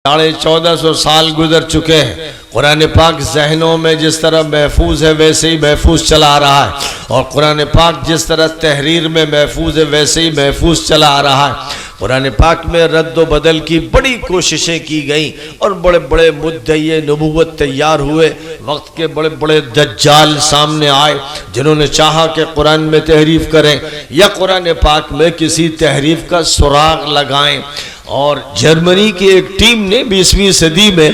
1450 سال گزر چکے ہیں، قرآن پاک ذہنوں میں جس طرح محفوظ ہے ویسے ہی محفوظ چلا آ رہا ہے، اور قرآن پاک جس طرح تحریر میں محفوظ ہے ویسے ہی محفوظ چلا آ رہا ہے۔ قرآن پاک میں رد و بدل کی بڑی کوششیں کی گئیں، اور بڑے بڑے مدعی نبوت تیار ہوئے، وقت کے بڑے بڑے دجال سامنے آئے جنہوں نے چاہا کہ قرآن میں تحریف کریں یا قرآن پاک میں کسی تحریف کا سراغ لگائیں۔ اور جرمنی کی ایک ٹیم نے 20ویں صدی میں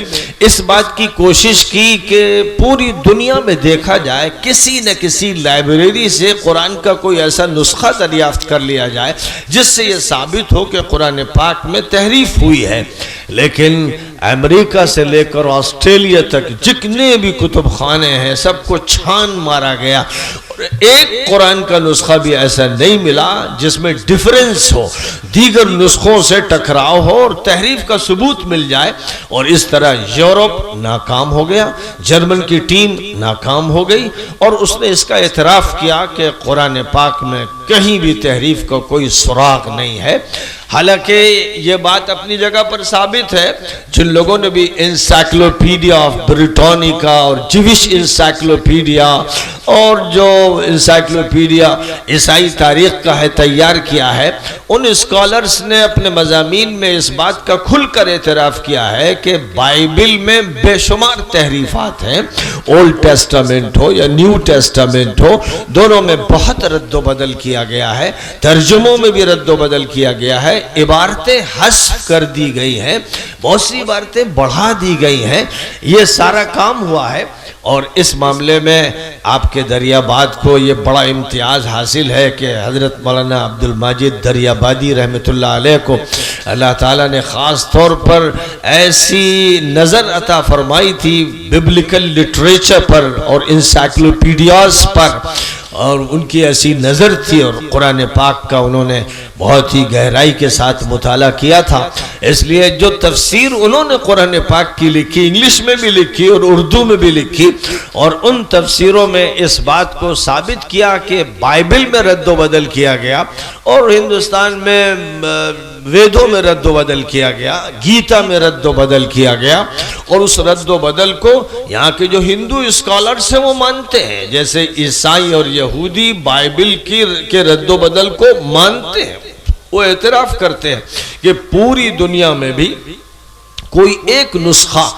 اس بات کی کوشش کی کہ پوری دنیا میں دیکھا جائے کسی نہ کسی لائبریری سے قرآن کا کوئی ایسا نسخہ دریافت کر لیا جائے جس سے یہ ثابت ہو کہ قرآن پاک میں تحریف ہوئی ہے۔ لیکن امریکہ سے لے کر آسٹریلیا تک جتنے بھی کتب خانے ہیں سب کو چھان مارا گیا، اور ایک قرآن کا نسخہ بھی ایسا نہیں ملا جس میں ڈیفرنس ہو، دیگر نسخوں سے ٹکراؤ ہو اور تحریف کا ثبوت مل جائے۔ اور اس طرح یورپ ناکام ہو گیا، جرمن کی ٹیم ناکام ہو گئی، اور اس نے اس کا اعتراف کیا کہ قرآن پاک میں کہیں بھی تحریف کا کوئی سراغ نہیں ہے۔ حالانکہ یہ بات اپنی جگہ پر ثابت ہے، جن لوگوں نے بھی انسائکلوپیڈیا آف بریٹانیکا اور جیوش انسائکلوپیڈیا اور جو انسائکلوپیڈیا عیسائی تاریخ کا ہے تیار کیا ہے، ان اسکالرز نے اپنے مضامین میں اس بات کا کھل کر اعتراف کیا ہے کہ بائبل میں بے شمار تحریفات ہیں، اولڈ ٹیسٹامنٹ ہو یا نیو ٹیسٹامنٹ ہو، دونوں میں بہت رد و بدل کیا گیا ہے، ترجموں میں بھی رد و بدل کیا گیا ہے، عبارتیں حذف کر دی گئی ہیں، بہت سی عبارتیں بڑھا دی گئی ہیں، یہ سارا کام ہوا ہے۔ اور اس معاملے میں آپ کے دریاباد کو یہ بڑا امتیاز حاصل ہے کہ حضرت مولانا عبد المجید دریابادی رحمۃ اللہ علیہ کو اللہ تعالیٰ نے خاص طور پر ایسی نظر عطا فرمائی تھی ببلیکل لٹریچر پر اور انسائکلوپیڈیاز پر، اور ان کی ایسی نظر تھی، اور قرآن پاک کا انہوں نے بہت ہی گہرائی کے ساتھ مطالعہ کیا تھا۔ اس لیے جو تفسیر انہوں نے قرآن پاک کی لکھی، انگلش میں بھی لکھی اور اردو میں بھی لکھی، اور ان تفسیروں میں اس بات کو ثابت کیا کہ بائبل میں رد و بدل کیا گیا، اور ہندوستان میں ویدوں میں رد و بدل کیا گیا، گیتا میں رد و بدل کیا گیا، اور اس رد و بدل کو یہاں کے جو ہندو اسکالرز ہیں وہ مانتے ہیں، جیسے عیسائی اور یہودی بائبل کے رد و بدل کو مانتے ہیں، وہ اعتراف کرتے ہیں کہ پوری دنیا میں بھی کوئی ایک نسخہ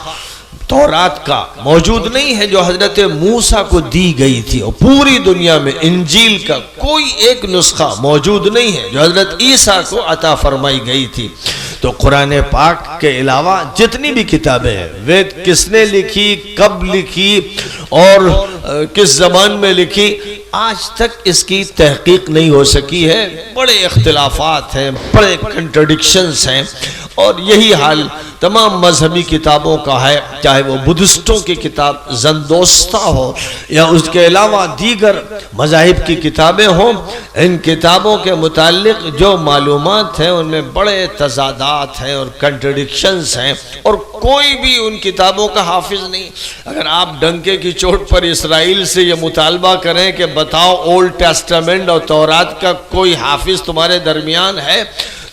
تورات کا موجود نہیں ہے جو حضرت موسیٰ کو دی گئی تھی، اور پوری دنیا میں انجیل کا کوئی ایک نسخہ موجود نہیں ہے جو حضرت عیسیٰ کو عطا فرمائی گئی تھی۔ تو قرآن پاک کے علاوہ جتنی بھی کتابیں ہیں، وید کس نے لکھی، کب لکھی اور کس زبان میں لکھی، آج تک اس کی تحقیق نہیں ہو سکی ہے، بڑے اختلافات ہیں، بڑے کنٹرڈکشنز ہیں، اور یہی حال تمام مذہبی کتابوں کا ہے، چاہے وہ بدھسٹوں کی کتاب زندوستہ ہو یا اس کے علاوہ دیگر مذاہب کی کتابیں ہوں، ان کتابوں کے متعلق جو معلومات ہیں ان میں بڑے تضادات ہیں اور کنٹرڈکشنز ہیں، اور کوئی بھی ان کتابوں کا حافظ نہیں۔ اگر آپ ڈنکے کی چوٹ پر اسرائیل سے یہ مطالبہ کریں کہ بتاؤ اولڈ ٹیسٹامنٹ اور تورات کا کوئی حافظ تمہارے درمیان ہے،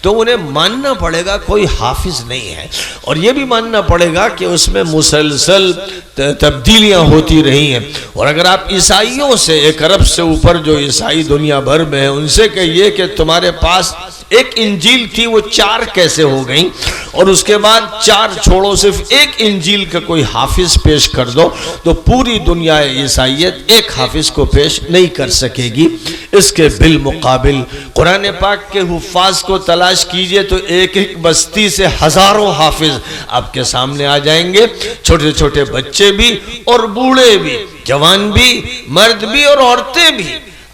تو انہیں ماننا پڑے گا کوئی حافظ نہیں ہے، اور یہ بھی ماننا پڑے گا کہ اس میں مسلسل تبدیلیاں ہوتی رہی ہیں۔ اور اگر آپ عیسائیوں سے، 1 ارب سے اوپر جو عیسائی دنیا بھر میں ہیں، ان سے کہیے کہ تمہارے پاس ایک انجیل تھی وہ 4 کیسے ہو گئیں، اور اس کے بعد 4 چھوڑو صرف ایک انجیل کا کوئی حافظ پیش کر دو، تو پوری دنیا عیسائیت ایک حافظ کو پیش نہیں کر سکے گی۔ اس کے بالمقابل قرآن پاک کے حفاظ کو تلاش کیجئے تو ایک ایک بستی سے ہزاروں حافظ آپ کے سامنے آ جائیں گے، چھوٹے چھوٹے بچے بھی اور بوڑھے بھی، جوان بھی، مرد بھی اور عورتیں بھی،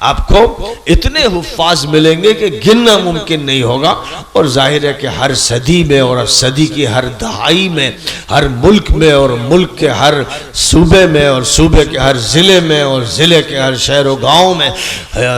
آپ کو اتنے حفاظ ملیں گے کہ گننا ممکن نہیں ہوگا۔ اور ظاہر ہے کہ ہر صدی میں اور صدی کی ہر دہائی میں، ہر ملک میں اور ملک کے ہر صوبے میں اور صوبے کے ہر ضلع میں اور ضلع کے ہر شہر و گاؤں میں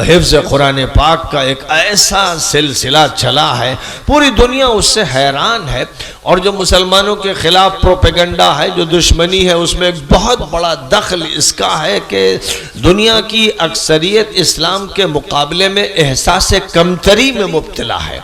حفظ قرآن پاک کا ایک ایسا سلسلہ چلا ہے، پوری دنیا اس سے حیران ہے۔ اور جو مسلمانوں کے خلاف پروپیگنڈا ہے، جو دشمنی ہے، اس میں ایک بہت بڑا دخل اس کا ہے کہ دنیا کی اکثریت اسلام کے مقابلے میں احساس کمتری میں مبتلا ہے۔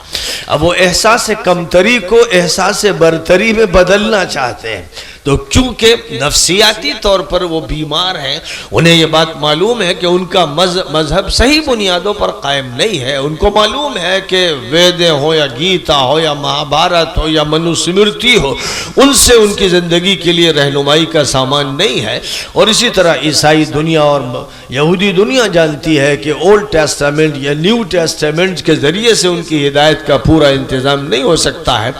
اب وہ احساس کمتری کو احساس برتری میں بدلنا چاہتے ہیں، تو کیونکہ نفسیاتی طور پر وہ بیمار ہیں، انہیں یہ بات معلوم ہے کہ ان کا مذہب صحیح بنیادوں پر قائم نہیں ہے، ان کو معلوم ہے کہ ویدیں ہو یا گیتا ہو یا مہابھارت ہو یا منو سمرتی ہو، ان سے ان کی زندگی کے لیے رہنمائی کا سامان نہیں ہے، اور اسی طرح عیسائی دنیا اور یہودی دنیا جانتی ہے کہ اولڈ ٹیسٹامنٹ یا نیو ٹیسٹامنٹ کے ذریعے سے ان کی ہدایت کا پورا انتظام نہیں ہو سکتا ہے،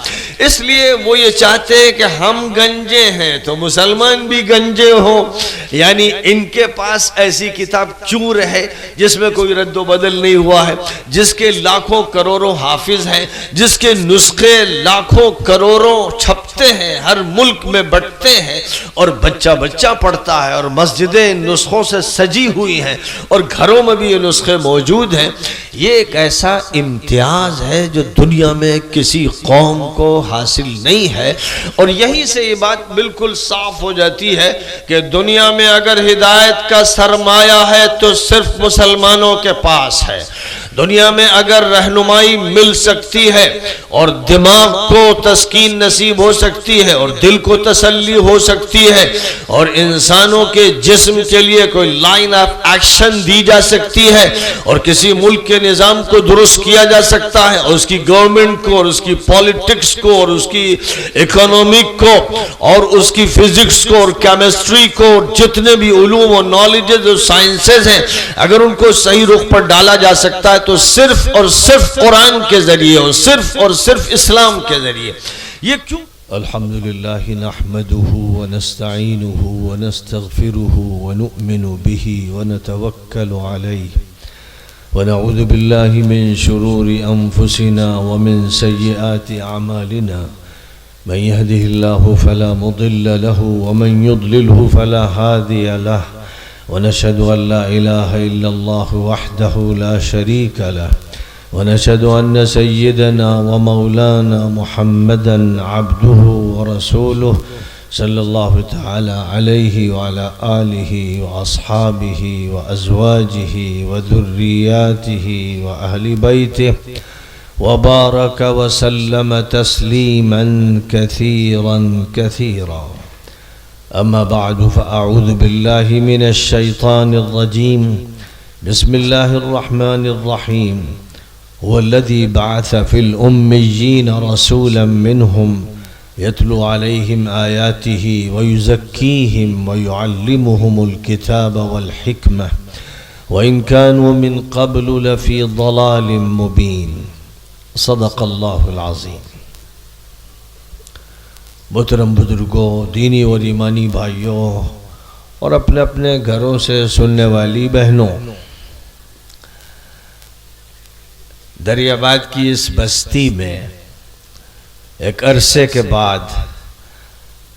اس لیے وہ یہ چاہتے ہیں کہ ہم گنجے ہیں تو مسلمان بھی گنجے ہوں، یعنی ان کے پاس ایسی کتاب کیوں رہے جس میں کوئی رد و بدل نہیں ہوا ہے، جس کے لاکھوں کروڑوں حافظ ہیں، جس کے نسخے لاکھوں کروڑوں چھپتے ہیں، ہر ملک میں بٹتے ہیں اور بچہ بچہ پڑھتا ہے، اور مسجدیں نسخوں سے سجی ہوئی ہیں اور گھروں میں بھی یہ نسخے موجود ہیں۔ یہ ایک ایسا امتیاز ہے جو دنیا میں کسی قوم کو حاصل نہیں ہے، اور یہیں سے یہ بات بالکل صاف ہو جاتی ہے کہ دنیا میں اگر ہدایت کا سرمایہ ہے تو صرف مسلمانوں کے پاس ہے، دنیا میں اگر رہنمائی مل سکتی ہے اور دماغ کو تسکین نصیب ہو سکتی ہے اور دل کو تسلی ہو سکتی ہے اور انسانوں کے جسم کے لیے کوئی لائن آف ایکشن دی جا سکتی ہے اور کسی ملک کے نظام کو درست کیا جا سکتا ہے اور اس کی گورنمنٹ کو اور اس کی پالیٹکس کو اور اس کی اکنامک کو اور اس کی فزکس کو اور کیمسٹری کو اور جتنے بھی علوم اور نالجز اور سائنسز ہیں، اگر ان کو صحیح رخ پر ڈالا جا سکتا ہے تو صرف اور صرف قرآن کے ذریعے اور صرف اسلام کے ذریعے۔ یہ کیوں؟ الحمدللہ نحمده ونستعینه ونستغفره ونؤمن به ونتوکل علیہ ونعوذ باللہ من شرور انفسنا ومن سیئات اعمالنا من يهده الله فلا مضل له ومن يضلله فلا هادي له ونشهد أن لا إله إلا الله وحده لا شريك له ونشهد أن سيدنا ومولانا محمدا عبده ورسوله صلى الله تعالى عليه وعلى آله وأصحابه وأزواجه وذرياته وأهل بيته وبارك وسلم تسليما كثيرا كثيرا. أما بعد فأعوذ بالله من الشيطان الرجيم. بسم الله الرحمن الرحيم. هو الذي بعث في الأميين رسولا منهم يتلو عليهم آياته ويزكيهم ويعلمهم الكتاب والحكمة وإن كانوا من قبل لفي ضلال مبين. صدق الله العظيم. محترم بزرگوں، دینی اور ایمانی بھائیوں اور اپنے اپنے گھروں سے سننے والی بہنوں، دریا آباد کی اس بستی میں ایک عرصے کے بعد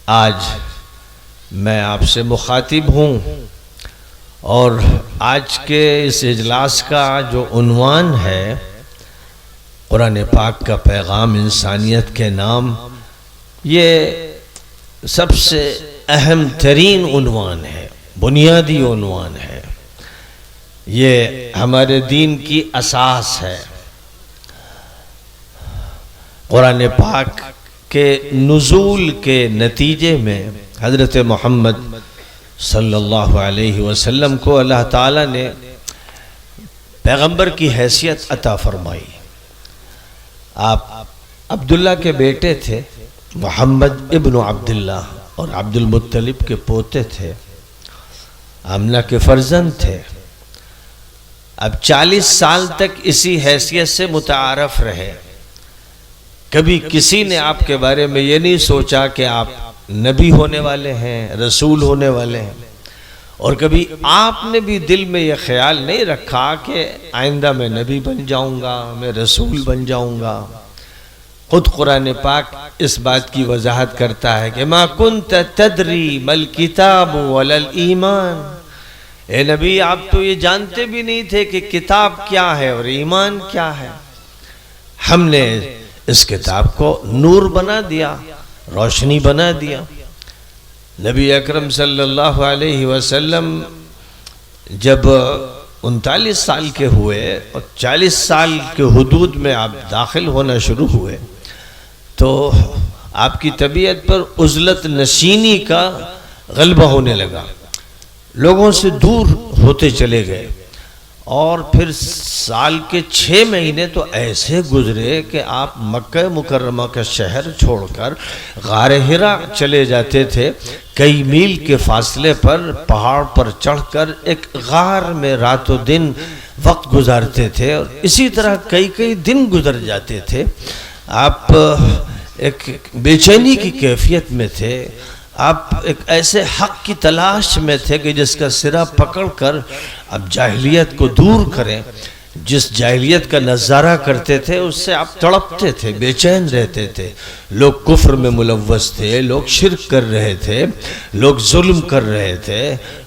آج میں آپ سے مخاطب ہوں، اور آج کے اس اجلاس کا جو عنوان ہے قرآن پاک کا پیغام انسانیت کے نام، یہ سب سے اہم ترین عنوان ہے، بنیادی عنوان ہے، یہ ہمارے دین کی اساس ہے۔ قرآن پاک کے نزول کے نتیجے میں حضرت محمد صلی اللہ علیہ وسلم کو اللہ تعالیٰ نے پیغمبر کی حیثیت عطا فرمائی۔ آپ عبداللہ کے بیٹے تھے، محمد ابن عبداللہ، اور عبد المطلب کے پوتے تھے، آمنہ کے فرزند تھے۔ اب 40 سال تک اسی حیثیت سے متعارف رہے۔ کبھی کسی نے آپ کے بارے میں یہ نہیں سوچا کہ آپ نبی ہونے والے ہیں، رسول ہونے والے ہیں، اور کبھی آپ نے بھی دل میں یہ خیال نہیں رکھا کہ آئندہ میں نبی بن جاؤں گا، میں رسول بن جاؤں گا۔ خود قرآن پاک اس بات کی وضاحت کرتا ہے کہ ما کنت تدری مل کتاب ولا ایمان، اے نبی آپ تو یہ جانتے بھی نہیں تھے کہ کتاب کیا ہے اور ایمان کیا ہے۔ ہم نے اس کتاب کو نور بنا دیا، روشنی بنا دیا۔ نبی اکرم صلی اللہ علیہ وسلم جب 39 سال کے ہوئے اور 40 سال کے حدود میں آپ داخل ہونا شروع ہوئے تو آپ کی طبیعت پر عزلت نشینی کا غلبہ ہونے لگا، لوگوں سے دور ہوتے چلے گئے، اور پھر سال کے 6 مہینے تو ایسے گزرے کہ آپ مکہ مکرمہ کا شہر چھوڑ کر غار حرا چلے جاتے تھے، کئی میل کے فاصلے پر پہاڑ پر چڑھ کر ایک غار میں رات و دن وقت گزارتے تھے، اور اسی طرح کئی دن گزر جاتے تھے۔ آپ ایک بے چینی کی کیفیت میں تھے، آپ ایک ایسے حق کی تلاش میں تھے کہ جس کا سرا پکڑ کر اب جاہلیت کو دور کریں۔ جس جاہلیت کا نظارہ کرتے تھے اس سے آپ تڑپتے تھے، بے چین رہتے تھے۔ لوگ کفر میں ملوث تھے، لوگ شرک کر رہے تھے، لوگ ظلم کر رہے تھے،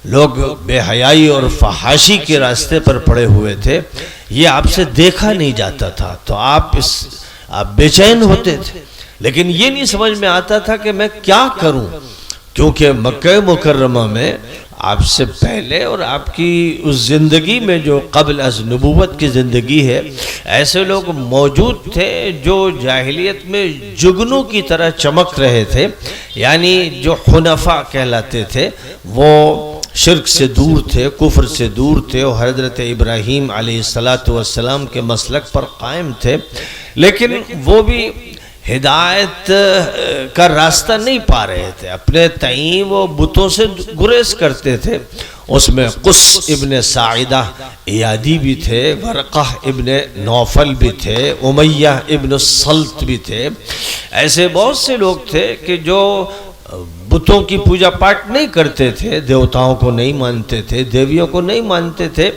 لوگ بے حیائی اور فحاشی کے راستے پر پڑے ہوئے تھے، یہ آپ سے دیکھا نہیں جاتا تھا، تو آپ بے چین ہوتے تھے، لیکن یہ نہیں سمجھ میں آتا تھا کہ میں کیا کروں، کیونکہ مکہ مکرمہ میں آپ سے پہلے اور آپ کی اس زندگی میں جو قبل از نبوت کی زندگی ہے، ایسے لوگ موجود تھے جو جاہلیت میں جگنوں کی طرح چمک رہے تھے، یعنی جو حنفاء کہلاتے تھے، وہ شرک سے دور تھے، کفر سے دور تھے، اور حضرت ابراہیم علیہ السلام کے مسلک پر قائم تھے، لیکن وہ بھی ہدایت کا راستہ نہیں پا رہے تھے، اپنے تئیں وہ بتوں سے گریز کرتے تھے۔ اس میں قس ابن ساعدہ ایادی بھی تھے، ورقہ ابن نوفل بھی تھے، امیہ ابن السلط بھی تھے، ایسے بہت سے لوگ تھے کہ جو بتوں کی پوجا پاٹ نہیں کرتے تھے، دیوتاؤں کو نہیں مانتے تھے، دیویوں کو نہیں مانتے تھے،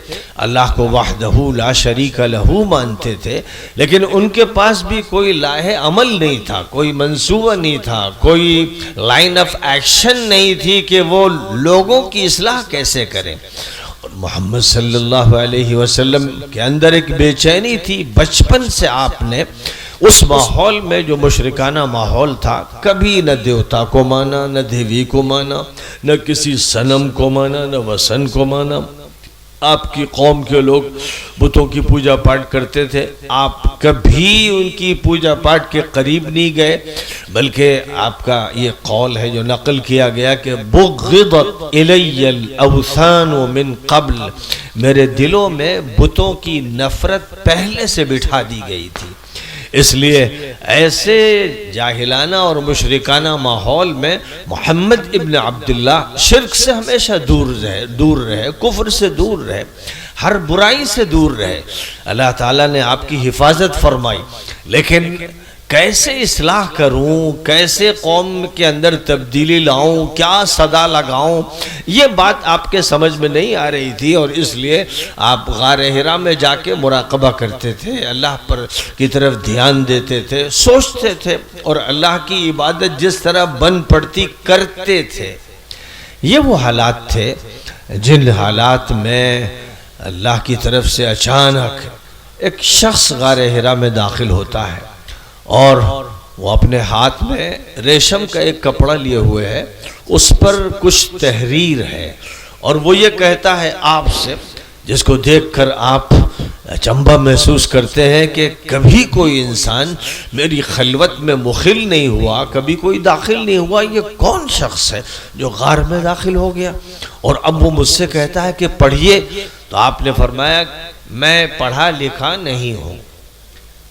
اللہ کو وحدہ لا شریک لہ مانتے تھے، لیکن ان کے پاس بھی کوئی لاہ عمل نہیں تھا، کوئی منصوبہ نہیں تھا، کوئی لائن آف ایکشن نہیں تھی کہ وہ لوگوں کی اصلاح کیسے کریں۔ اور محمد صلی اللہ علیہ وسلم کے اندر ایک بے چینی تھی، بچپن سے آپ نے اس ماحول میں جو مشرکانہ ماحول تھا، کبھی نہ دیوتا کو مانا، نہ دیوی کو مانا، نہ کسی صنم کو مانا، نہ وثن کو مانا۔ آپ کی قوم کے لوگ بتوں کی پوجا پاٹ کرتے تھے، آپ کبھی ان کی پوجا پاٹ کے قریب نہیں گئے، بلکہ آپ کا یہ قول ہے جو نقل کیا گیا کہ بغضت الی الاوثان من قبل، میرے دلوں میں بتوں کی نفرت پہلے سے بٹھا دی گئی تھی۔ اس لیے ایسے جاہلانہ اور مشرکانہ ماحول میں محمد ابن عبداللہ شرک سے ہمیشہ دور رہے، کفر سے دور رہے، ہر برائی سے دور رہے۔ اللہ تعالیٰ نے آپ کی حفاظت فرمائی، لیکن کیسے اصلاح کروں، کیسے قوم کے اندر تبدیلی لاؤں، کیا صدا لگاؤں، یہ بات آپ کے سمجھ میں نہیں آ رہی تھی، اور اس لیے آپ غار حرا میں جا کے مراقبہ کرتے تھے، اللہ پر کی طرف دھیان دیتے تھے، سوچتے تھے، اور اللہ کی عبادت جس طرح بن پڑتی کرتے تھے۔ یہ وہ حالات تھے جن حالات میں اللہ کی طرف سے اچانک ایک شخص غار حرا میں داخل ہوتا ہے، اور وہ اپنے ہاتھ میں ریشم کا ایک کپڑا لیے ہوئے ہے، اس پر کچھ تحریر ہے، اور وہ یہ کہتا ہے آپ سے، جس کو دیکھ کر آپ اچنبھا محسوس کرتے ہیں کہ کبھی کوئی انسان میری خلوت میں مخل نہیں ہوا، کبھی کوئی داخل نہیں ہوا، یہ کون شخص ہے جو غار میں داخل ہو گیا؟ اور اب وہ مجھ سے کہتا ہے کہ پڑھیے، تو آپ نے فرمایا میں پڑھا لکھا نہیں ہوں،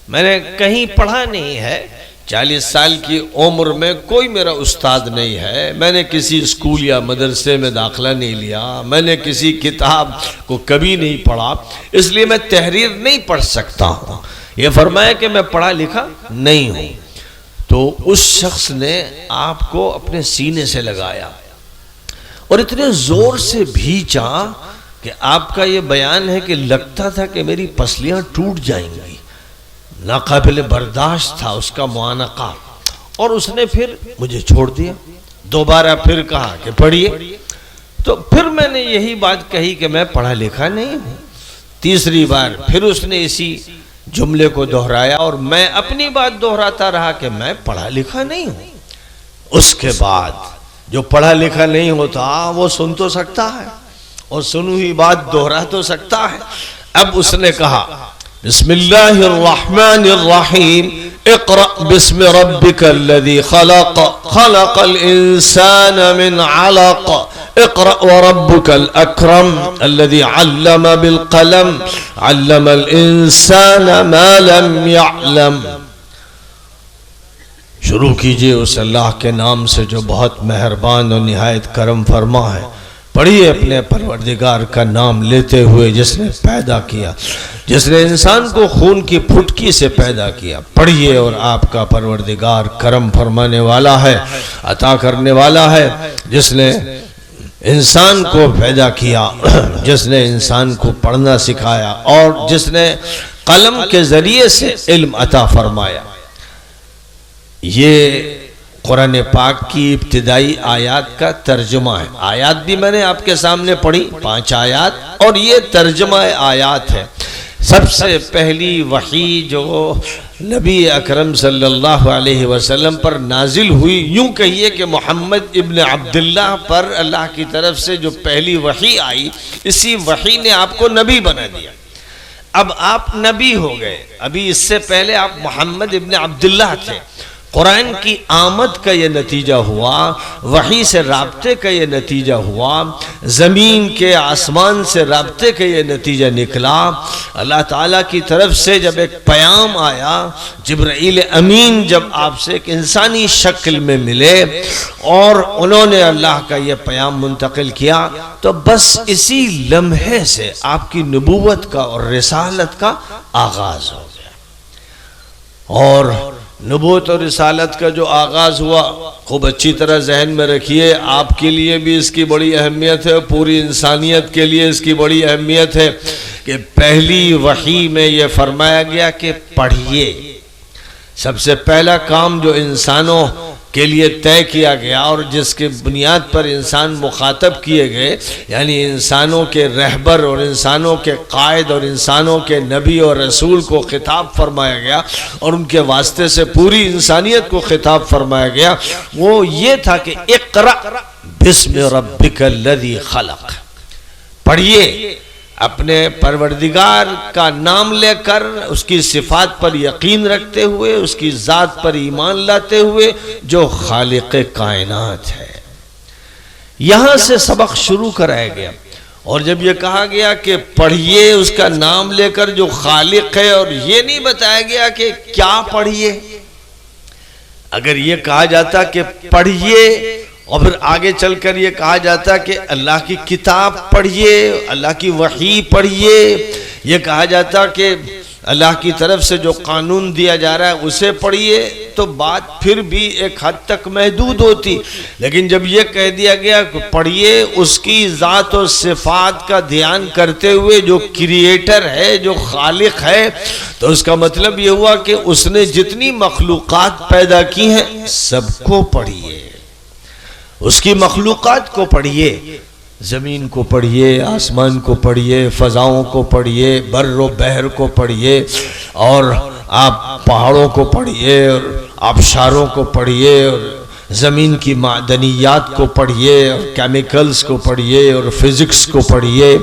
میں نے کہیں پڑھا نہیں ہے، 40 سال کی عمر میں کوئی میرا استاد نہیں ہے، میں نے کسی اسکول یا مدرسے میں داخلہ نہیں لیا، میں نے کسی کتاب کو کبھی نہیں پڑھا، اس لیے میں تحریر نہیں پڑھ سکتا ہوں۔ یہ فرمایا کہ میں پڑھا لکھا نہیں ہوں۔ تو اس شخص نے آپ کو اپنے سینے سے لگایا اور اتنے زور سے بھینچا کہ آپ کا یہ بیان ہے کہ لگتا تھا کہ میری پسلیاں ٹوٹ جائیں گی، ناقابل برداشت تھا اس کا معانقہ، اور اس نے پھر مجھے چھوڑ دیا۔ دوبارہ پھر کہا کہ پڑھیے، تو پھر میں نے یہی بات کہی کہ میں پڑھا لکھا نہیں ہوں۔ تیسری بار پھر اس نے اسی جملے کو دہرایا، اور میں اپنی بات دہراتا رہا کہ میں پڑھا لکھا نہیں ہوں۔ اس کے بعد جو پڑھا لکھا نہیں ہوتا وہ سن تو سکتا ہے، اور سنی ہوئی بات دوہرا تو سکتا ہے. اب اس نے کہا بسم اللہ الرحمن الرحیم اقرأ بسم ربک الذی خلق خلق الانسان من علق اقرأ وربک الاکرم الذی علم بالقلم علم الانسان ما لم يعلم. شروع کیجئے اس اللہ کے نام سے جو بہت مہربان اور نہایت کرم فرما ہے. پڑھیے اپنے پروردگار کا نام لیتے ہوئے جس نے پیدا کیا، جس نے انسان کو خون کی پھٹکی سے پیدا کیا. پڑھیے اور آپ کا پروردگار کرم فرمانے والا ہے، عطا کرنے والا ہے، جس نے انسان کو پیدا کیا، جس نے انسان کو پڑھنا سکھایا اور جس نے قلم کے ذریعے سے علم عطا فرمایا. یہ قرآن پاک کی ابتدائی آیات کا ترجمہ ہے. آیات بھی میں نے آپ کے سامنے پڑھی 5 آیات، اور یہ ترجمہ آیات ہے. سب سے پہلی وحی جو نبی اکرم صلی اللہ علیہ وسلم پر نازل ہوئی، یوں کہیے کہ محمد ابن عبداللہ پر اللہ کی طرف سے جو پہلی وحی آئی، اسی وحی نے آپ کو نبی بنا دیا. اب آپ نبی ہو گئے. ابھی اس سے پہلے آپ محمد ابن عبداللہ تھے. قرآن کی آمد کا یہ نتیجہ ہوا، وحی سے رابطے کا یہ نتیجہ ہوا، زمین کے آسمان سے رابطے کا یہ نتیجہ نکلا. اللہ تعالیٰ کی طرف سے جب ایک پیام آیا، جبرائیل امین جب آپ سے ایک انسانی شکل میں ملے اور انہوں نے اللہ کا یہ پیام منتقل کیا، تو بس اسی لمحے سے آپ کی نبوت کا اور رسالت کا آغاز ہو گیا. اور نبوت اور رسالت کا جو آغاز ہوا، خوب اچھی طرح ذہن میں رکھیے، آپ کے لیے بھی اس کی بڑی اہمیت ہے، پوری انسانیت کے لیے اس کی بڑی اہمیت ہے کہ پہلی وحی میں یہ فرمایا گیا کہ پڑھیے. سب سے پہلا کام جو انسانوں کے لیے طے کیا گیا اور جس کے بنیاد پر انسان مخاطب کیے گئے، یعنی انسانوں کے رہبر اور انسانوں کے قائد اور انسانوں کے نبی اور رسول کو خطاب فرمایا گیا اور ان کے واسطے سے پوری انسانیت کو خطاب فرمایا گیا، وہ یہ تھا کہ اقرأ بسم ربک الذی خلق. پڑھیے اپنے پروردگار کا نام لے کر، اس کی صفات پر یقین رکھتے ہوئے، اس کی ذات پر ایمان لاتے ہوئے، جو خالق کائنات ہے. یہاں سے سبق شروع کرایا گیا. اور جب یہ کہا گیا کہ پڑھیے اس کا نام لے کر جو خالق ہے، اور یہ نہیں بتایا گیا کہ کیا پڑھیے. اگر یہ کہا جاتا کہ پڑھیے اور پھر آگے چل کر یہ کہا جاتا کہ اللہ کی کتاب پڑھیے، اللہ کی وحی پڑھیے، یہ کہا جاتا کہ اللہ کی طرف سے جو قانون دیا جا رہا ہے اسے پڑھیے، تو بات پھر بھی ایک حد تک محدود ہوتی. لیکن جب یہ کہہ دیا گیا کہ پڑھیے اس کی ذات و صفات کا دھیان کرتے ہوئے، جو کریٹر ہے، جو خالق ہے، تو اس کا مطلب یہ ہوا کہ اس نے جتنی مخلوقات پیدا کی ہیں سب کو پڑھیے، اس کی مخلوقات کو پڑھیے. زمین کو پڑھیے، آسمان کو پڑھیے، فضاؤں کو پڑھیے، بر و بحر کو پڑھیے، اور آپ پہاڑوں کو پڑھیے، اور آبشاروں کو پڑھیے، اور زمین کی معدنیات کو پڑھیے، اور کیمیکلز کو پڑھیے، اور فزکس کو پڑھیے،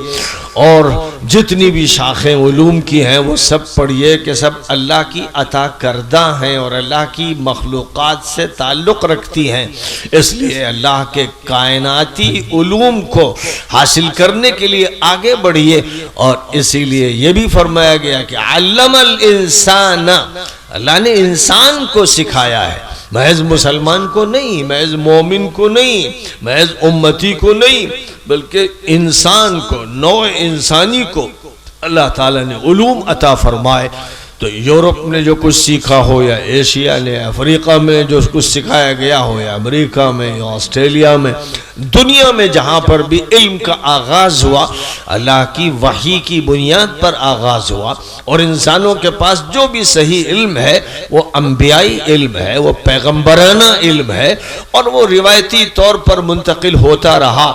اور جتنی بھی شاخیں علوم کی ہیں وہ سب پڑھیے کہ سب اللہ کی عطا کردہ ہیں اور اللہ کی مخلوقات سے تعلق رکھتی ہیں. اس لیے اللہ کے کائناتی علوم کو حاصل کرنے کے لیے آگے بڑھیے. اور اسی لیے یہ بھی فرمایا گیا کہ علم الانسان، اللہ نے انسان کو سکھایا ہے، محض مسلمان کو نہیں، محض مومن کو نہیں، محض امتی کو نہیں، بلکہ انسان کو، نوع انسانی کو اللہ تعالیٰ نے علوم عطا فرمائے. تو یورپ نے جو کچھ سیکھا ہو، یا ایشیا نے، افریقہ میں جو کچھ سکھایا گیا ہو، یا امریکہ میں، یا آسٹریلیا میں، دنیا میں جہاں پر بھی علم کا آغاز ہوا، اللہ کی وحی کی بنیاد پر آغاز ہوا. اور انسانوں کے پاس جو بھی صحیح علم ہے وہ انبیائی علم ہے، وہ پیغمبرانہ علم ہے، اور وہ روایتی طور پر منتقل ہوتا رہا.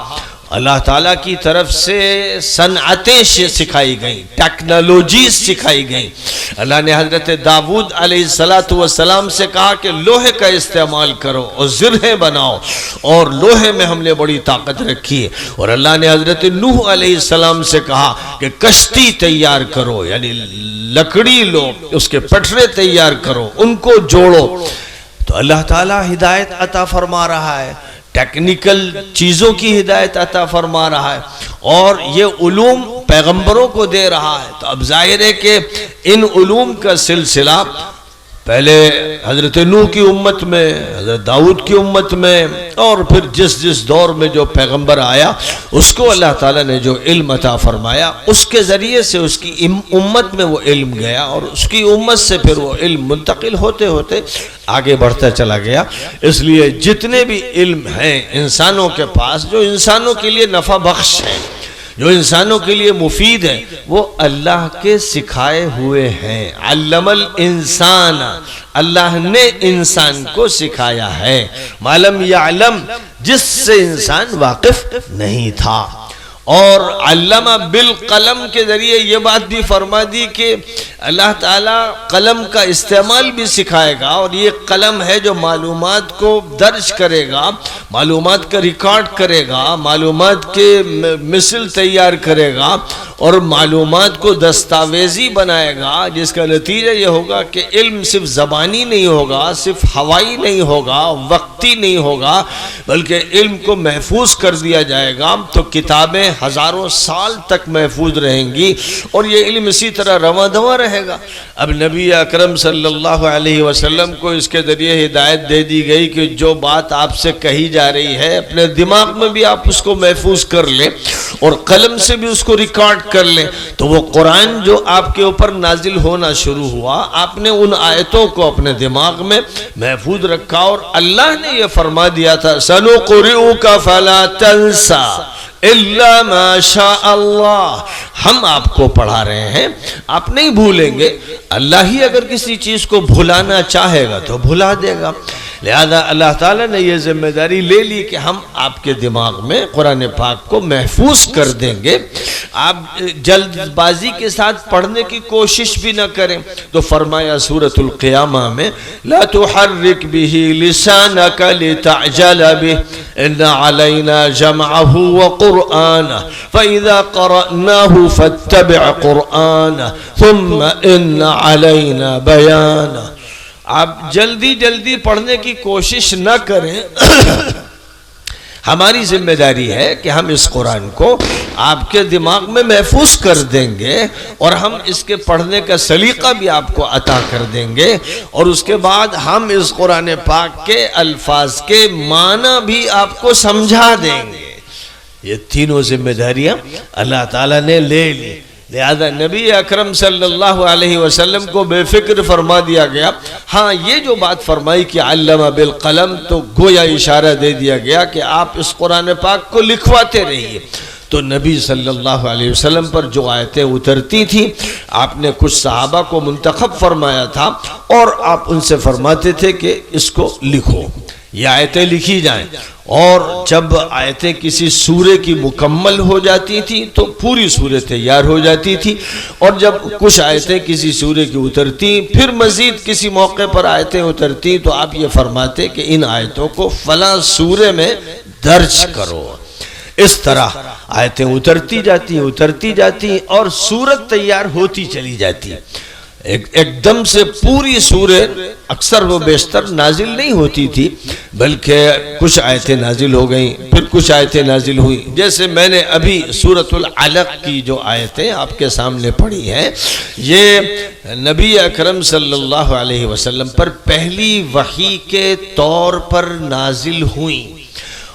اللہ تعالیٰ کی طرف سے صنعتیں سکھائی گئیں، ٹیکنالوجیز سکھائی گئیں۔ اللہ نے حضرت داؤد علیہ السلام سے کہا کہ لوہے کا استعمال کرو اور زرہیں بناؤ، اور لوہے میں ہم نے بڑی طاقت رکھی ہے۔ اور اللہ نے حضرت نوح علیہ السلام سے کہا کہ کشتی تیار کرو، یعنی لکڑی لو، اس کے پٹھرے تیار کرو، ان کو جوڑو۔ تو اللہ تعالیٰ ہدایت عطا فرما رہا ہے، ٹیکنیکل چیزوں کی ہدایت عطا فرما رہا ہے، اور یہ علوم پیغمبروں کو دے رہا ہے۔ تو اب ظاہر ہے کہ ان علوم کا سلسلہ پہلے حضرت نوح کی امت میں، حضرت داؤد کی امت میں، اور پھر جس دور میں جو پیغمبر آیا اس کو اللہ تعالیٰ نے جو علم عطا فرمایا، اس کے ذریعے سے اس کی امت میں وہ علم گیا، اور اس کی امت سے پھر وہ علم منتقل ہوتے ہوتے آگے بڑھتا چلا گیا۔ اس لیے جتنے بھی علم ہیں انسانوں کے پاس، جو انسانوں کے لیے نفع بخش ہیں، جو انسانوں کے لیے مفید ہے، وہ اللہ کے سکھائے ہوئے ہیں۔ علم الانسان، اللہ نے انسان کو سکھایا ہے، معلوم یعلم، جس سے انسان واقف نہیں تھا۔ اور علامہ بالقلم کے ذریعے یہ بات بھی فرما دی کہ اللہ تعالیٰ قلم کا استعمال بھی سکھائے گا، اور یہ قلم ہے جو معلومات کو درج کرے گا، معلومات کا ریکارڈ کرے گا، معلومات کے مثل تیار کرے گا، اور معلومات کو دستاویزی بنائے گا، جس کا نتیجہ یہ ہوگا کہ علم صرف زبانی نہیں ہوگا، صرف ہوائی نہیں ہوگا، وقتی نہیں ہوگا، بلکہ علم کو محفوظ کر دیا جائے گا۔ تو کتابیں ہزاروں سال تک محفوظ رہیں گی، اور یہ علم اسی طرح رواں دواں رہے گا۔ اب نبی اکرم صلی اللہ علیہ وسلم کو اس کے ذریعے ہدایت دے دی گئی کہ جو بات آپ سے کہی جا رہی ہے اپنے دماغ میں بھی آپ اس کو محفوظ کر لیں، اور قلم سے بھی اس کو ریکارڈ کر لیں۔ تو وہ قرآن جو آپ کے اوپر نازل ہونا شروع ہوا، آپ نے ان آیتوں کو اپنے دماغ میں محفوظ رکھا، اور اللہ نے یہ فرما دیا تھا سَنُقْرِئُكَ فَلَا تَنْسَى اِلَّا مَا شَاءَ اللَّهُ، ہم آپ کو پڑھا رہے ہیں، آپ نہیں بھولیں گے، اللہ ہی اگر کسی چیز کو بھلانا چاہے گا تو بھلا دے گا۔ لہذا اللہ تعالیٰ نے یہ ذمہ داری لے لی کہ ہم آپ کے دماغ میں قرآن پاک کو محفوظ کر دیں گے۔ آپ جلد بازی کے ساتھ پڑھنے کی کوشش بھی نہ کریں، تو فرمایا سورۃ القیامہ میں لا تحرک به لسانک لتعجل به ان علینا جمعه وقرآنه فاذا قرأناه فاتبع قرآنه ثم ان علینا بیانه۔ آپ جلدی پڑھنے کی کوشش نہ کریں، ہماری ذمہ داری ہے کہ ہم اس قرآن کو آپ کے دماغ میں محفوظ کر دیں گے، اور ہم اس کے پڑھنے کا سلیقہ بھی آپ کو عطا کر دیں گے، اور اس کے بعد ہم اس قرآن پاک کے الفاظ کے معنی بھی آپ کو سمجھا دیں گے۔ یہ تینوں ذمہ داریاں اللہ تعالیٰ نے لے لی۔ لہذا نبی اکرم صلی اللہ علیہ وسلم کو بے فکر فرما دیا گیا۔ ہاں یہ جو بات فرمائی کہ علم بالقلم، تو گویا اشارہ دے دیا گیا کہ آپ اس قرآن پاک کو لکھواتے رہیے۔ تو نبی صلی اللہ علیہ وسلم پر جو آیتیں اترتی تھیں، آپ نے کچھ صحابہ کو منتخب فرمایا تھا، اور آپ ان سے فرماتے تھے کہ اس کو لکھو، یہ آیتیں لکھی جائیں۔ اور جب آیتیں کسی سورے کی مکمل ہو جاتی تھی تو پوری سورہ تیار ہو جاتی تھی، اور جب کچھ آیتیں کسی سورے کی اترتی، پھر مزید کسی موقع پر آیتیں اترتی، تو آپ یہ فرماتے کہ ان آیتوں کو فلاں سورے میں درج کرو۔ اس طرح آیتیں اترتی جاتی اور سورت تیار ہوتی چلی جاتی۔ ایک دم سے پوری سورت اکثر و بیشتر نازل نہیں ہوتی تھی، بلکہ کچھ آیتیں نازل ہو گئیں، پھر کچھ آیتیں نازل ہوئیں۔ جیسے میں نے ابھی سورۃ العلق کی جو آیتیں آپ کے سامنے پڑھی ہیں، یہ نبی اکرم صلی اللہ علیہ وسلم پر پہلی وحی کے طور پر نازل ہوئیں،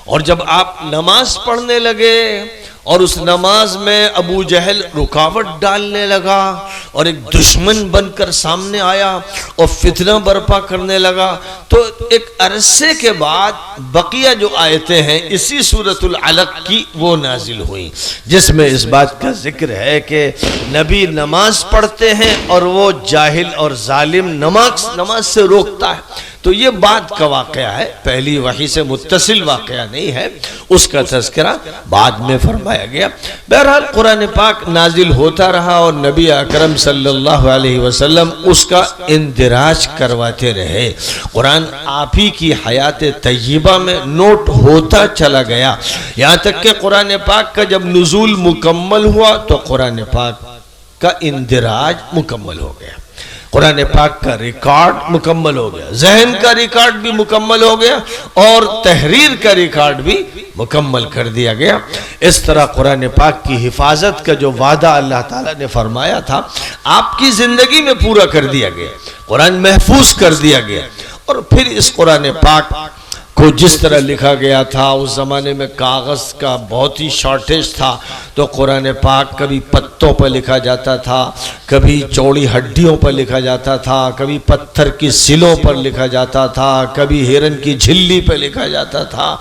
اور جب آپ نماز پڑھنے لگے اور اس نماز میں ابو جہل رکاوٹ ڈالنے لگا اور ایک دشمن بن کر سامنے آیا اور فتنہ برپا کرنے لگا، تو ایک عرصے کے بعد بقیہ جو آیتیں ہیں اسی سورۃ العلق کی وہ نازل ہوئیں، جس میں اس بات کا ذکر ہے کہ نبی نماز پڑھتے ہیں اور وہ جاہل اور ظالم نماز سے روکتا ہے۔ تو یہ بعد کا واقعہ ہے، پہلی وحی سے متصل واقعہ نہیں ہے، اس کا تذکرہ بعد میں فرمایا گیا۔ بہرحال قرآن پاک نازل ہوتا رہا اور نبی اکرم صلی اللہ علیہ وسلم اس کا اندراج کرواتے رہے۔ قرآن آپ ہی کی حیات طیبہ میں نوٹ ہوتا چلا گیا، یہاں تک کہ قرآن پاک کا جب نزول مکمل ہوا تو قرآن پاک کا اندراج مکمل ہو گیا، قرآن پاک کا ریکارڈ مکمل ہو گیا، ذہن کا ریکارڈ بھی مکمل ہو گیا اور تحریر کا ریکارڈ بھی مکمل کر دیا گیا۔ اس طرح قرآن پاک کی حفاظت کا جو وعدہ اللہ تعالیٰ نے فرمایا تھا آپ کی زندگی میں پورا کر دیا گیا، قرآن محفوظ کر دیا گیا۔ اور پھر اس قرآن پاک کو جس طرح لکھا گیا تھا، اس زمانے میں کاغذ کا بہت ہی شارٹیج تھا، تو قرآن پاک کبھی پتوں پر لکھا جاتا تھا، کبھی چوڑی ہڈیوں پر لکھا جاتا تھا، کبھی پتھر کی سلوں پر لکھا جاتا تھا، کبھی ہرن کی جھلی پر لکھا جاتا تھا،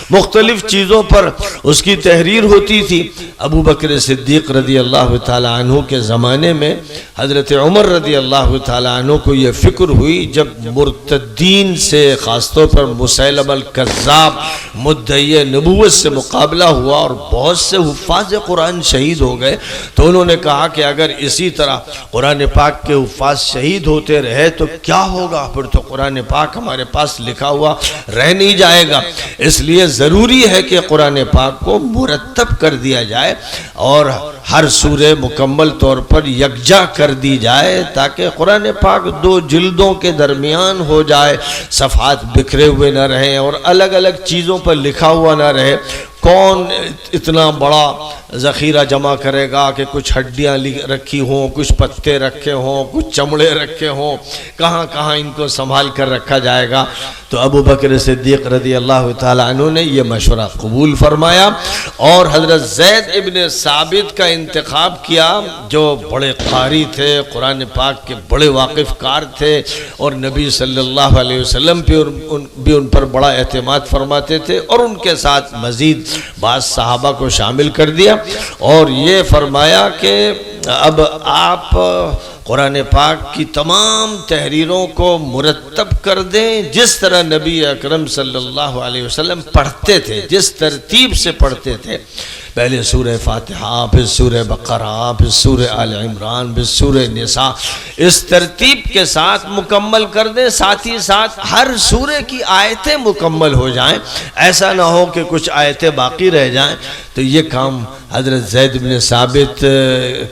مختلف چیزوں پر اس کی تحریر ہوتی تھی۔ ابو بکر صدیق رضی اللہ تعالیٰ عنہ کے زمانے میں حضرت عمر رضی اللہ تعالیٰ عنہ کو یہ فکر ہوئی جب مرتدین سے، خاص طور پر مسیلمہ الکذاب مدعی نبوت سے مقابلہ ہوا اور بہت سے حفاظ قرآن شہید ہو گئے، تو انہوں نے کہا کہ اگر اسی طرح قرآن پاک کے حفاظ شہید ہوتے رہے تو کیا ہوگا، پھر تو قرآن پاک ہمارے پاس لکھا ہوا رہ نہیں جائے گا۔ اس لیے ضروری ہے کہ قرآن پاک کو مرتب کر دیا جائے اور ہر سورہ مکمل طور پر یکجا کر دی جائے تاکہ قرآن پاک دو جلدوں کے درمیان ہو جائے، صفحات بکھرے ہوئے نہ رہیں اور الگ الگ چیزوں پر لکھا ہوا نہ رہے۔ کون اتنا بڑا ذخیرہ جمع کرے گا کہ کچھ ہڈیاں رکھی ہوں، کچھ پتے رکھے ہوں، کچھ چمڑے رکھے ہوں، کہاں کہاں ان کو سنبھال کر رکھا جائے گا؟ تو ابو بکر صدیق رضی اللہ تعالیٰ عنہ نے یہ مشورہ قبول فرمایا اور حضرت زید ابن ثابت کا انتخاب کیا جو بڑے قاری تھے، قرآن پاک کے بڑے واقف کار تھے اور نبی صلی اللہ علیہ وسلم بھی ان پر بڑا اعتماد فرماتے تھے، اور ان کے ساتھ مزید بعض صحابہ کو شامل کر دیا اور یہ فرمایا کہ اب آپ قرآن پاک کی تمام تحریروں کو مرتب کر دیں جس طرح نبی اکرم صلی اللہ علیہ وسلم پڑھتے تھے، جس ترتیب سے پڑھتے تھے، پہلے سورہ فاتحہ، پھر سورہ بقرہ، پھر سورہ آل عمران، پھر سورہ نساء، اس ترتیب کے ساتھ مکمل کر دیں، ساتھ ہی ساتھ ہر سورہ کی آیتیں مکمل ہو جائیں، ایسا نہ ہو کہ کچھ آیتیں باقی رہ جائیں۔ تو یہ کام حضرت زید بن ثابت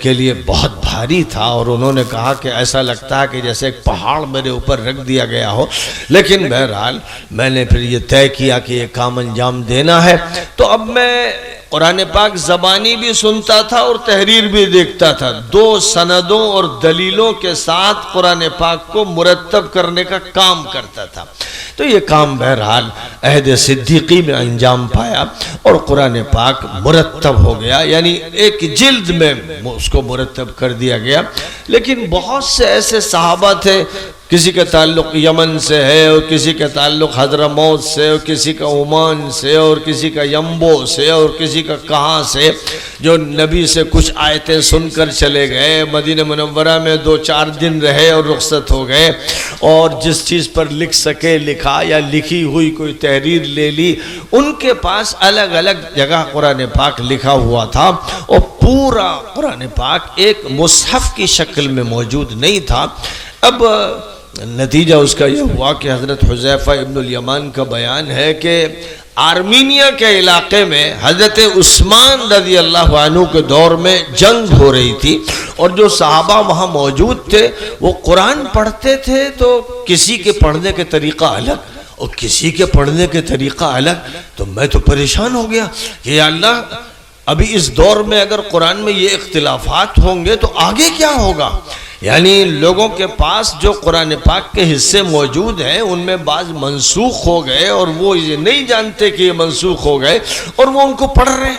کے لیے بہت بھاری تھا اور انہوں نے کہا کہ ایسا لگتا ہے کہ جیسے ایک پہاڑ میرے اوپر رکھ دیا گیا ہو، لیکن بہرحال میں نے پھر یہ طے کیا کہ یہ کام انجام دینا ہے۔ تو اب میں قرآن پاک زبانی بھی سنتا تھا اور تحریر بھی دیکھتا تھا، دو سندوں اور دلیلوں کے ساتھ قرآن پاک کو مرتب کرنے کا کام کرتا تھا۔ تو یہ کام بہرحال عہد صدیقی میں انجام پایا اور قرآن پاک مرتب ہو گیا، یعنی ایک جلد میں اس کو مرتب کر دیا گیا۔ لیکن بہت سے ایسے صحابہ تھے، کسی کا تعلق یمن سے ہے اور کسی کا تعلق حضرموت سے اور کسی کا عمان سے اور کسی کا یمبو سے اور کسی کا کہاں سے، جو نبی سے کچھ آیتیں سن کر چلے گئے، مدینہ منورہ میں 2-4 دن رہے اور رخصت ہو گئے اور جس چیز پر لکھ سکے لکھا یا لکھی ہوئی کوئی تحریر لے لی۔ ان کے پاس الگ الگ جگہ قرآن پاک لکھا ہوا تھا اور پورا قرآن پاک ایک مصحف کی شکل میں موجود نہیں تھا۔ اب نتیجہ اس کا یہ ہوا کہ حضرت حذیفہ ابن الیمان کا بیان ہے کہ آرمینیا کے علاقے میں حضرت عثمان رضی اللہ عنہ کے دور میں جنگ ہو رہی تھی اور جو صحابہ وہاں موجود تھے وہ قرآن پڑھتے تھے، تو کسی کے پڑھنے کے طریقہ الگ اور کسی کے پڑھنے کے طریقہ الگ۔ تو میں تو پریشان ہو گیا کہ یا اللہ، ابھی اس دور میں اگر قرآن میں یہ اختلافات ہوں گے تو آگے کیا ہوگا؟ یعنی لوگوں کے پاس جو قرآن پاک کے حصے موجود ہیں ان میں بعض منسوخ ہو گئے اور وہ یہ نہیں جانتے کہ یہ منسوخ ہو گئے اور وہ ان کو پڑھ رہے ہیں۔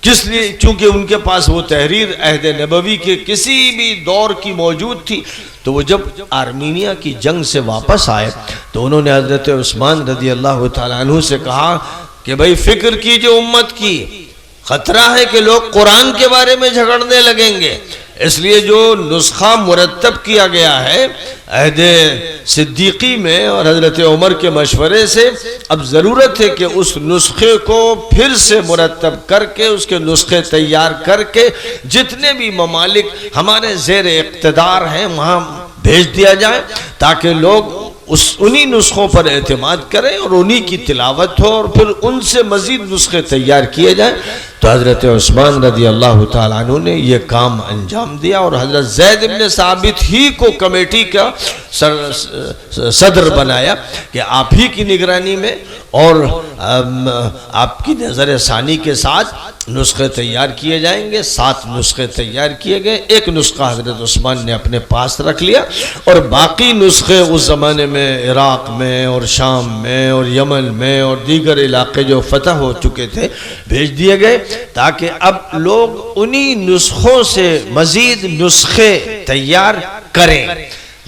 کس لیے؟ چونکہ ان کے پاس وہ تحریر عہد نبوی کے کسی بھی دور کی موجود تھی۔ تو وہ جب آرمینیا کی جنگ سے واپس آئے تو انہوں نے حضرت عثمان رضی اللہ تعالیٰ عنہ سے کہا کہ بھائی فکر کیجئے امت کی، خطرہ ہے کہ لوگ قرآن کے بارے میں جھگڑنے لگیں گے، اس لیے جو نسخہ مرتب کیا گیا ہے عہد صدیقی میں اور حضرت عمر کے مشورے سے، اب ضرورت ہے کہ اس نسخے کو پھر سے مرتب کر کے، اس کے نسخے تیار کر کے جتنے بھی ممالک ہمارے زیر اقتدار ہیں وہاں بھیج دیا جائے، تاکہ لوگ انہی نسخوں پر اعتماد کریں اور انہی کی تلاوت ہو، اور پھر ان سے مزید نسخے تیار کیے جائیں۔ تو حضرت عثمان رضی اللہ تعالیٰ عنہ نے یہ کام انجام دیا، اور حضرت زید بن ثابت ہی کو کمیٹی کا صدر بنایا کہ آپ ہی کی نگرانی میں اور آپ کی نظر ثانی کے ساتھ نسخے تیار کیے جائیں گے۔ 7 نسخے تیار کیے گئے، ایک نسخہ حضرت عثمان نے اپنے پاس رکھ لیا، اور باقی نسخے اس زمانے میں عراق میں اور شام میں اور یمن میں اور دیگر علاقے جو فتح ہو چکے تھے بھیج دیے گئے، تاکہ اب لوگ انہی نسخوں سے مزید نسخے تیار کریں۔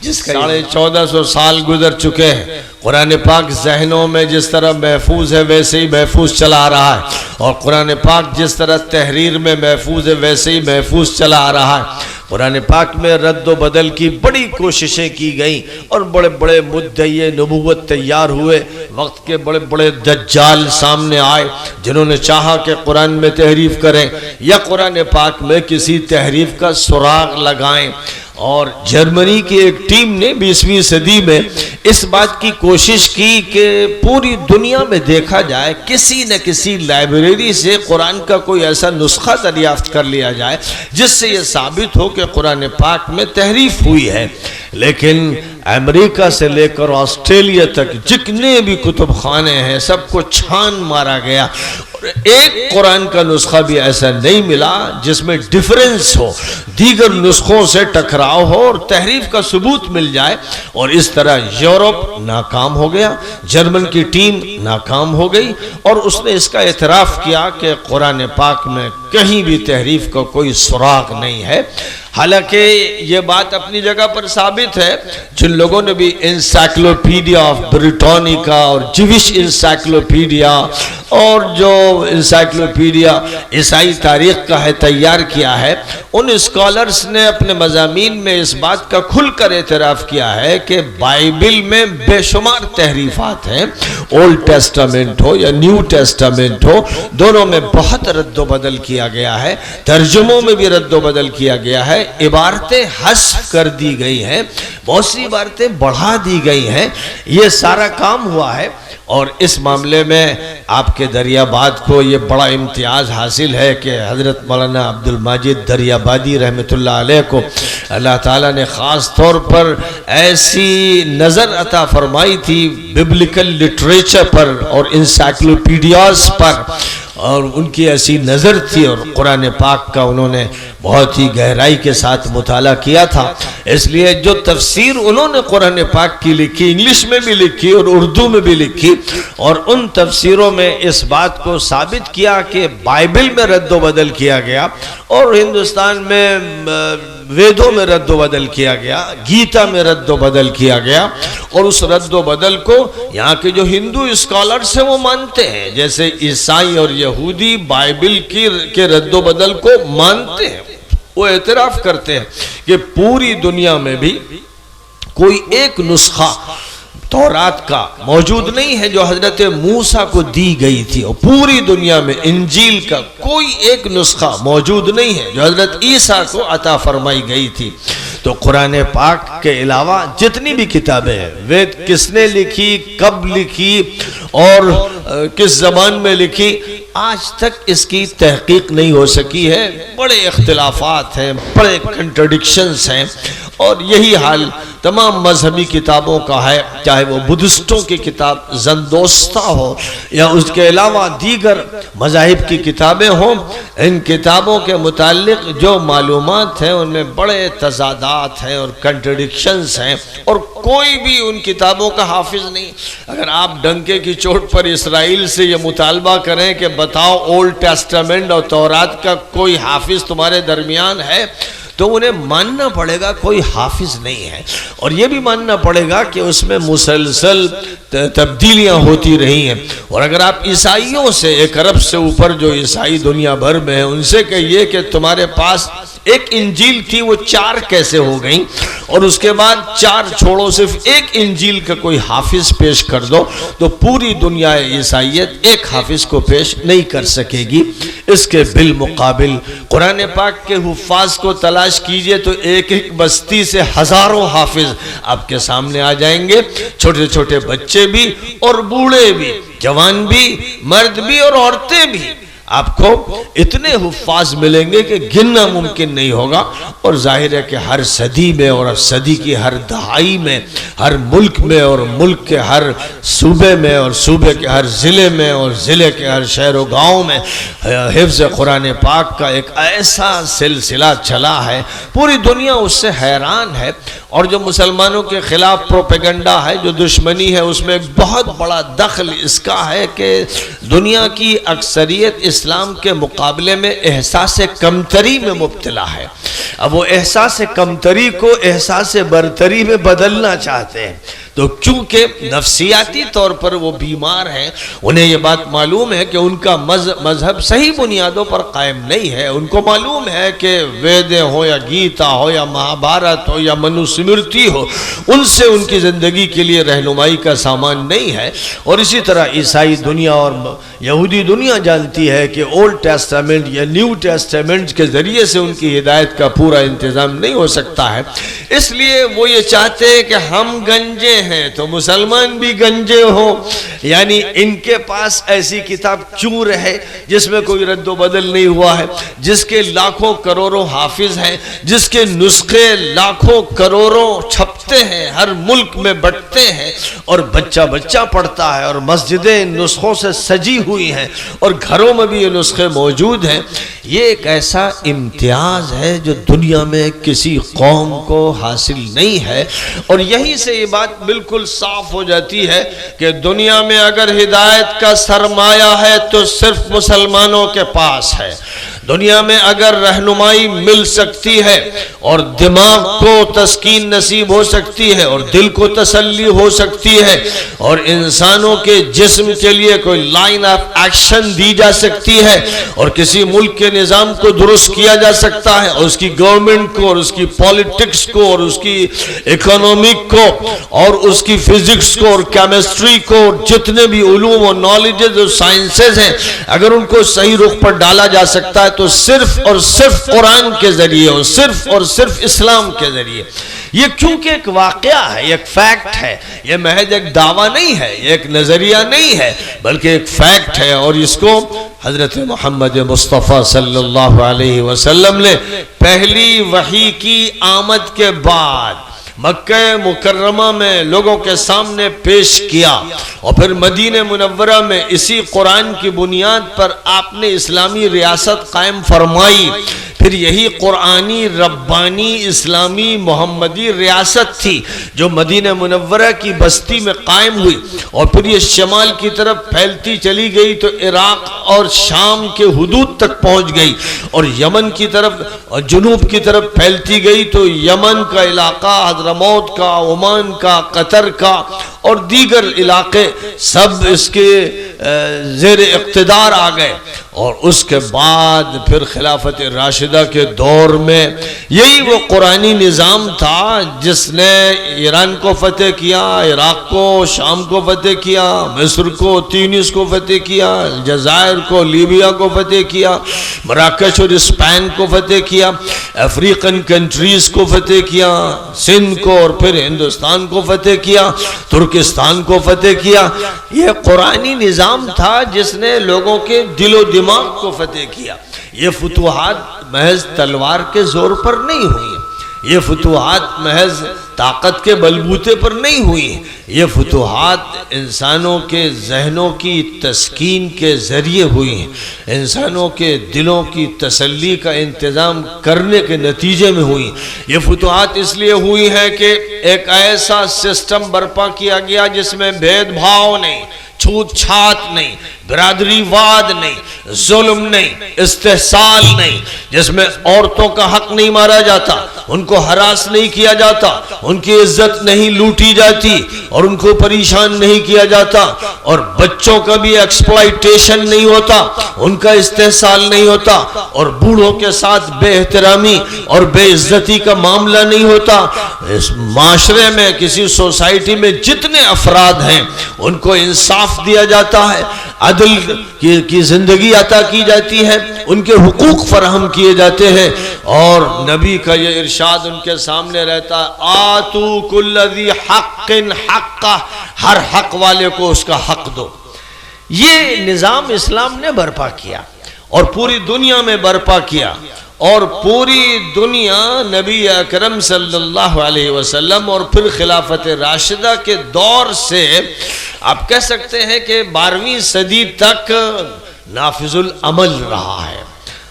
جس کا 1450 سال گزر چکے ہیں، قرآن پاک ذہنوں میں جس طرح محفوظ ہے ویسے ہی محفوظ چلا آ رہا ہے، اور قرآن پاک جس طرح تحریر میں محفوظ ہے ویسے ہی محفوظ چلا آ رہا ہے۔ قرآن پاک میں رد و بدل کی بڑی کوششیں کی گئیں، اور بڑے بڑے مدعی نبوت تیار ہوئے، وقت کے بڑے بڑے دجال سامنے آئے جنہوں نے چاہا کہ قرآن میں تحریف کریں یا قرآن پاک میں کسی تحریف کا سراغ لگائیں۔ اور جرمنی کی ایک ٹیم نے 20ویں صدی میں اس بات کی کوشش کی کہ پوری دنیا میں دیکھا جائے کسی نہ کسی لائبریری سے قرآن کا کوئی ایسا نسخہ دریافت کر لیا جائے جس سے یہ ثابت ہو کہ قرآن پاک میں تحریف ہوئی ہے۔ لیکن امریکہ سے لے کر آسٹریلیا تک جتنے بھی کتب خانے ہیں سب کو چھان مارا گیا، اور ایک قرآن کا نسخہ بھی ایسا نہیں ملا جس میں ڈیفرنس ہو، دیگر نسخوں سے ٹکراؤ ہو اور تحریف کا ثبوت مل جائے۔ اور اس طرح یورپ ناکام ہو گیا، جرمن کی ٹیم ناکام ہو گئی، اور اس نے اس کا اعتراف کیا کہ قرآن پاک میں کہیں بھی تحریف کا کوئی سراغ نہیں ہے۔ حالانکہ یہ بات اپنی جگہ پر ثابت ہے، جن لوگوں نے بھی انسائکلوپیڈیا آف بریٹانیکا اور جیوش انسائکلوپیڈیا اور جو انسائکلوپیڈیا عیسائی تاریخ کا ہے تیار کیا ہے، ان اسکالرز نے اپنے مضامین میں اس بات کا کھل کر اعتراف کیا ہے کہ بائبل میں بے شمار تحریفات ہیں، اولڈ ٹیسٹامنٹ ہو یا نیو ٹیسٹامنٹ ہو، دونوں میں بہت رد و بدل کیا گیا ہے، ترجموں میں بھی رد و بدل کیا گیا ہے، عبارتیں حذف کر دی گئی ہیں، بہت سی عبارتیں بڑھا دی گئی ہیں، یہ سارا کام ہوا ہے۔ اور اس معاملے میں آپ کے دریاباد کو یہ بڑا امتیاز حاصل ہے کہ حضرت مولانا عبد المجید دریابادی رحمۃ اللہ علیہ کو اللہ تعالیٰ نے خاص طور پر ایسی نظر عطا فرمائی تھی ببلیکل لٹریچر پر اور انسائکلوپیڈیاز پر، اور ان کی ایسی نظر تھی، اور قرآن پاک کا انہوں نے بہت ہی گہرائی کے ساتھ مطالعہ کیا تھا۔ اس لیے جو تفسیر انہوں نے قرآن پاک کی لکھی، انگلش میں بھی لکھی اور اردو میں بھی لکھی، اور ان تفسیروں میں اس بات کو ثابت کیا کہ بائبل میں رد و بدل کیا گیا، اور ہندوستان میں ویدوں میں رد و بدل کیا گیا، گیتا میں رد و بدل کیا گیا، اور اس رد و بدل کو یہاں کے جو ہندو اسکالرز ہیں وہ مانتے ہیں، جیسے عیسائی اور یہودی بائبل کے رد و بدل کو مانتے ہیں، وہ اعتراف کرتے ہیں کہ پوری دنیا میں بھی کوئی ایک نسخہ تورات کا موجود نہیں ہے جو حضرت موسیٰ کو دی گئی تھی، اور پوری دنیا میں انجیل کا کوئی ایک نسخہ موجود نہیں ہے جو حضرت عیسیٰ کو عطا فرمائی گئی تھی۔ تو قرآن پاک کے علاوہ جتنی بھی کتابیں ہیں، وید کس نے لکھی، کب لکھی اور کس زبان میں لکھی، آج تک اس کی تحقیق نہیں ہو سکی ہے، بڑے اختلافات ہیں، بڑے کنٹرڈکشنز ہیں، اور یہی حال تمام مذہبی کتابوں کا ہے، چاہے وہ بدھسٹوں کی کتاب زندوستہ ہو یا اس کے علاوہ دیگر مذاہب کی کتابیں ہوں، ان کتابوں کے متعلق جو معلومات ہیں ان میں بڑے تضادات ہیں اور کنٹرڈکشنز ہیں، اور کوئی بھی ان کتابوں کا حافظ نہیں۔ اگر آپ ڈنکے کی چوٹ پر اسرائیل سے یہ مطالبہ کریں کہ بتاؤ اولڈ ٹیسٹامنٹ اور تورات کا کوئی حافظ تمہارے درمیان ہے، تو انہیں ماننا پڑے گا کوئی حافظ نہیں ہے، اور یہ بھی ماننا پڑے گا کہ اس میں مسلسل تبدیلیاں ہوتی رہی ہیں۔ اور اگر آپ عیسائیوں سے، 1 ارب سے اوپر جو عیسائی دنیا بھر میں ہیں، ان سے کہیے کہ تمہارے پاس ایک انجیل تھی وہ 4 کیسے ہو گئیں، اور اس کے بعد 4 چھوڑو صرف ایک انجیل کا کوئی حافظ پیش کر دو، تو پوری دنیا عیسائیت ایک حافظ کو پیش نہیں کر سکے گی۔ اس کے بالمقابل قرآن پاک کے حفاظ کو تلاش کیجئے تو ایک ایک بستی سے ہزاروں حافظ آپ کے سامنے آ جائیں گے، چھوٹے چھوٹے بچے بھی اور بوڑھے بھی، جوان بھی، مرد بھی اور عورتیں بھی۔ آپ کو اتنے حفاظ ملیں گے کہ گننا ممکن نہیں ہوگا۔ اور ظاہر ہے کہ ہر صدی میں اور صدی کی ہر دہائی میں، ہر ملک میں اور ملک کے ہر صوبے میں اور صوبے کے ہر ضلع میں اور ضلع کے ہر شہر و گاؤں میں حفظ قرآن پاک کا ایک ایسا سلسلہ چلا ہے، پوری دنیا اس سے حیران ہے۔ اور جو مسلمانوں کے خلاف پروپیگنڈا ہے، جو دشمنی ہے، اس میں ایک بہت بڑا دخل اس کا ہے کہ دنیا کی اکثریت اسلام کے مقابلے میں احساس کمتری میں مبتلا ہے۔ اب وہ احساس کمتری کو احساس برتری میں بدلنا چاہتے ہیں، تو کیونکہ نفسیاتی طور پر وہ بیمار ہیں، انہیں یہ بات معلوم ہے کہ ان کا مذہب صحیح بنیادوں پر قائم نہیں ہے۔ ان کو معلوم ہے کہ ویدیں ہو یا گیتا ہو یا مہابھارت ہو یا منو سمرتی ہو، ان سے ان کی زندگی کے لیے رہنمائی کا سامان نہیں ہے۔ اور اسی طرح عیسائی دنیا اور یہودی دنیا جانتی ہے کہ اولڈ ٹیسٹامنٹ یا نیو ٹیسٹامنٹ کے ذریعے سے ان کی ہدایت کا پورا انتظام نہیں ہو سکتا ہے، اس لیے وہ یہ چاہتے ہیں کہ ہم گنجے ہیں تو مسلمان بھی گنجے ہو، یعنی ان کے پاس ایسی کتاب کیوں رہے جس میں کوئی رد و بدل نہیں ہوا ہے، جس کے لاکھوں کروڑوں حافظ ہیں، جس کے نسخے لاکھوں کروڑوں چھپتے ہیں، ہر ملک میں بٹتے ہیں اور بچہ بچہ پڑھتا ہے، اور مسجدیں ان نسخوں سے سجی ہوئی ہیں اور گھروں میں بھی یہ نسخے موجود ہیں۔ یہ ایک ایسا امتیاز ہے جو دنیا میں کسی قوم کو حاصل نہیں ہے، اور یہی سے یہ بات بالکل صاف ہو جاتی ہے کہ دنیا میں اگر ہدایت کا سرمایہ ہے تو صرف مسلمانوں کے پاس ہے۔ دنیا میں اگر رہنمائی مل سکتی ہے اور دماغ کو تسکین نصیب ہو سکتی ہے اور دل کو تسلی ہو سکتی ہے اور انسانوں کے جسم کے لیے کوئی لائن آف ایکشن دی جا سکتی ہے اور کسی ملک کے نظام کو درست کیا جا سکتا ہے اور اس کی گورنمنٹ کو اور اس کی پالیٹکس کو اور اس کی اکنومک کو اور اس کی فزکس کو اور کیمسٹری کو اور جتنے بھی علوم اور نالجز اور سائنسز ہیں، اگر ان کو صحیح رخ پر ڈالا جا سکتا ہے تو صرف اور صرف قرآن کے ذریعے اور صرف اسلام کے ذریعے۔ یہ کیونکہ ایک واقعہ ہے، ایک فیکٹ ہے، یہ محض ایک دعویٰ نہیں ہے، یہ ایک نظریہ نہیں ہے، بلکہ ایک فیکٹ ہے، اور اس کو حضرت محمد مصطفیٰ صلی اللہ علیہ وسلم نے پہلی وحی کی آمد کے بعد مکہ مکرمہ میں لوگوں کے سامنے پیش کیا، اور پھر مدینہ منورہ میں اسی قرآن کی بنیاد پر آپ نے اسلامی ریاست قائم فرمائی۔ پھر یہی قرآنی ربانی اسلامی محمدی ریاست تھی جو مدینہ منورہ کی بستی میں قائم ہوئی، اور پھر یہ شمال کی طرف پھیلتی چلی گئی تو عراق اور شام کے حدود تک پہنچ گئی، اور یمن کی طرف اور جنوب کی طرف پھیلتی گئی تو یمن کا علاقہ، حضرموت کا، عمان کا، قطر کا اور دیگر علاقے سب اس کے زیر اقتدار آ گئے۔ اور اس کے بعد پھر خلافت راشدہ کے دور میں یہی وہ قرآنی نظام تھا جس نے ایران کو فتح کیا، عراق کو، شام کو فتح کیا، مصر کو، تونس کو فتح کیا، الجزائر کو، لیبیا کو فتح کیا، مراکش اور اسپین کو فتح کیا، افریقن کنٹریز کو فتح کیا، سندھ کو، اور پھر ہندوستان کو فتح کیا، ترکستان کو فتح کیا۔ یہ قرآنی نظام تھا جس نے لوگوں کے دل و دماغ کو فتح کیا۔ یہ فتوحات محض تلوار کے زور پر نہیں ہوئی، یہ فتوحات محض طاقت کے بلبوتے پر نہیں ہوئی، یہ فتوحات انسانوں کے ذہنوں کی تسکین کے ذریعے ہوئی ہیں، انسانوں کے دلوں کی تسلی کا انتظام کرنے کے نتیجے میں ہوئی۔ یہ فتوحات اس لیے ہوئی ہے کہ ایک ایسا سسٹم برپا کیا گیا جس میں بھید بھاؤ نہیں، چھوت چھات نہیں، برادری واد نہیں، ظلم نہیں، استحصال نہیں، جس میں عورتوں کا حق نہیں مارا جاتا، ان کو ہراس نہیں کیا جاتا، ان کی عزت نہیں لوٹی جاتی اور ان کو پریشان نہیں کیا جاتا، اور بچوں کا بھی ایکسپلائٹیشن نہیں ہوتا، ان کا استحصال نہیں ہوتا، اور بوڑھوں کے ساتھ بے احترامی اور بے عزتی کا معاملہ نہیں ہوتا۔ اس معاشرے میں، کسی سوسائٹی میں جتنے افراد ہیں ان کو انصاف دیا جاتا ہے، عدل کی زندگی عطا کی جاتی ہے، ان کے حقوق فراہم کیے جاتے ہیں، اور نبی کا یہ ارشاد ان کے سامنے رہتا ہے، آتو کل ذی حق حقہ، ہر حق والے کو اس کا حق دو۔ یہ نظام اسلام نے برپا کیا اور پوری دنیا میں برپا کیا، اور پوری دنیا نبی اکرم صلی اللہ علیہ وسلم اور پھر خلافت راشدہ کے دور سے آپ کہہ سکتے ہیں کہ 12ویں صدی تک نافذ العمل رہا ہے۔